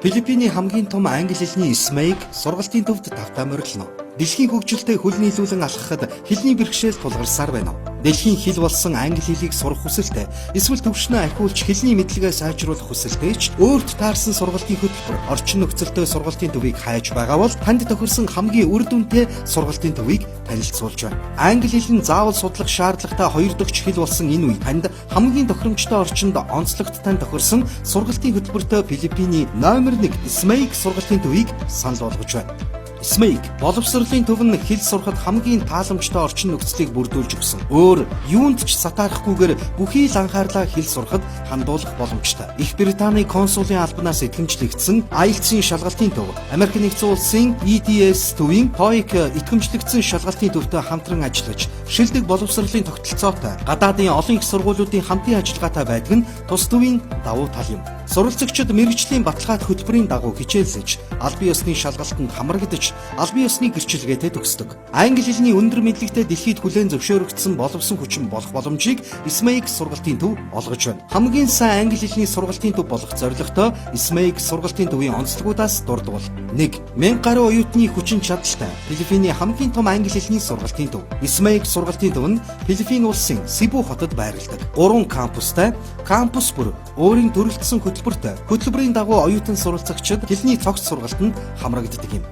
Филиппиний хамгийн том англи хэлний SMAIC сургалтын төвд давтаа морилно. Дэлхийн хөгжилтэй хөл нийлүүлэн алхахад хэлний бэрхшээл тулгарсаар байна. Дэлхийн хэл болсон англи хэлийг сурах хүсэлтэй эсвэл төвшнөө ахиулж хэлний мэдлэгээ сайжруулах хүсэлтэй ч өөрт таарсан сургалтын хөтөлбөр орчин нөхцөлтэй сургалтын төвийг хайж байгаа бол танд тохирсон хамгийн үр дүнтэй сургалтын төвийг танилцуулж байна. Англи хэл нь заавал судлах шаардлагатай 2 дахь хэл болсон энэ үед танд хамгийн тохиромжтой орчинд онцлогт тань тохирсон сургалтын хөтөлбөртэй Филиппиний номер 1 SMAIC сургалтын төвийг санал болгож байна. SMAIC боловсролын төв нь хэл сурахад хамгийн тааламжтай орчин нөхцөлийг бүрдүүлж өгсөн. Өөр юунд ч сатаарахгүйгээр бүхий л анхаарлаа хэл сурахад хандуулах боломжтой. Их Британий консулын албанаас итгэмжлэгдсэн IELTS-ийн шалгалтын төв, Америк нэгдсэн улсын EDS төвийн TOEIC итгэмжлэгдсэн шалгалтын төвтэй хамтран ажиллаж, шилдэг боловсролын тогтолцоотой гадаадын олон их сургуулиудын хамтын ажиллагаатай байдаг нь тус төвийн давуу тал юм. Суралцагчид мэргэжлийн баталгаат хөтөлбөрийн дагуу хичээллэж, албан ёсны шалгалтанд хамрагдаж, албан ёсны гэрчилгээтэй төгсдөг. Англи хэлний өндөр мэдлэгтэй дэлхийд хүлээн зөвшөөрөгдсөн боловсон хүчин болох боломжийг SMAIC сургалтын төв олгож байна. Хамгийн сайн англи хэлний сургалтын төв болох зорилготой SMAIC сургалтын төвийн онцлогуудаас дурдвал 1. 1000 гаруй оюутны хүчин чадалтай Филиппиний хамгийн том англи хэлний сургалтын төв. SMAIC сургалтын төв нь Филиппин улсын Сибу хотод байрладаг. 3 кампустай, кампус бүр өөрийн төрөлтсөн хөтөлбөрийн дагуу оюутан суралцагчид хэлний цогц сургалтанд хамрагддаг юм.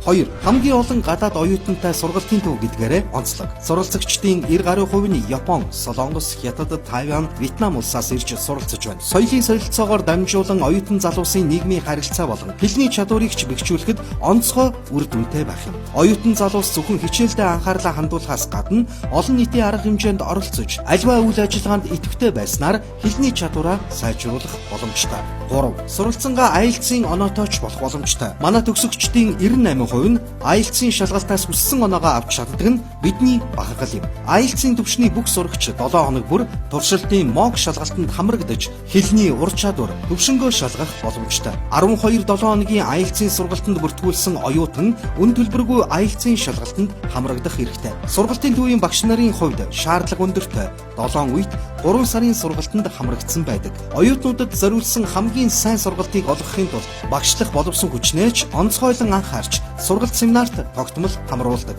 2. Хамгийн олон гадаад оюутантай сургалтын төв гэдгээрээ онцлог. Суралцагчдын 90 гаруй хувь нь Япон, Солонгос, Хятад, Тайван, Вьетнам улсаас ирж суралцж байна. Соёлын солилцоогоор дамжуулан оюутан залуусын нийгмийн харилцаа болон хэлний чадварыг ч бэхжүүлэхэд онцгой үр дүнтэй байх юм. Оюутан залуус зөвхөн хичээлдээ анхаарлаа хандуулахаас гадна олон нийтийн арга хэмжээнд оролцож, аливаа үйл ажиллагаанд идэвхтэй байснаар хэлний чадвараа сайжруулах боломжтой. 3. Суралцсангаа IELTS-ийн оноотойч болох боломжтой. Манай төгсөгчдийн 98% нь IELTS-ийн шалгалтаас хүссэн оноогоо авч чаддаг нь бидний багаал юм. IELTS-ийн төвшний бүх сурагч 7 хоног бүр туршилтын MOOC шалгалтанд хамрагдаж, хэлний ур чадвар, төвшнгөө шалгах боломжтой. 12-7 хоногийн IELTS-ийн сургалтанд бүртгүүлсэн оюутан үн төлбөргүй IELTS-ийн шалгалтанд хамрагдах хэрэгтэй. Сургалтын төвийн багш нарын хувьд шаардлага өндөртэй 7 үед 3 сарын сургалтанд хамрагдсан байдаг. Оюутнуудад зориулсан хамгийн сайн сургалтыг олгохын тулд багшлах боловсон хүчнээч онцгойлон анхаарч сургалт семинарт тогтмол хамруулдаг.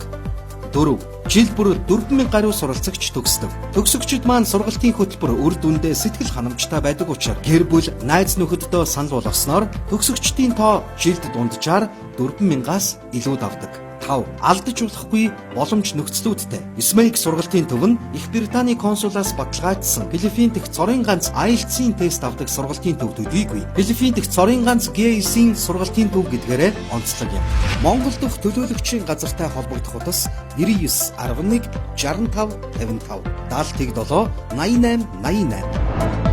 4. Жил бүр 4000 гаруй суралцагч төгсдөг. Төгсөгчид маань сургалтын хөтөлбөр үр дүндээ сэтгэл ханамжтай байдаг учраас гэр бүл, найз нөхөддөө санал болгосноор төгсөгчдийн тоо жилд дунджаар 4000-аас илүү давдаг. 5. Алдаж болохгүй боломж нөхцлүүдтэй. SMAIC сургалтын төв нь Их Британий консулаас баталгаажсан Филиппин дахь цорын ганц IELTS-ийн тест авдаг сургалтын төв төдийгүй Филиппин дахь цорын ганц GACE-ийн сургалтын төв гэдгээрээ онцлог юм. Монгол дахь төлөөлөгчийн газартай холбогдох утас 99 11 65 55 70 7 88 88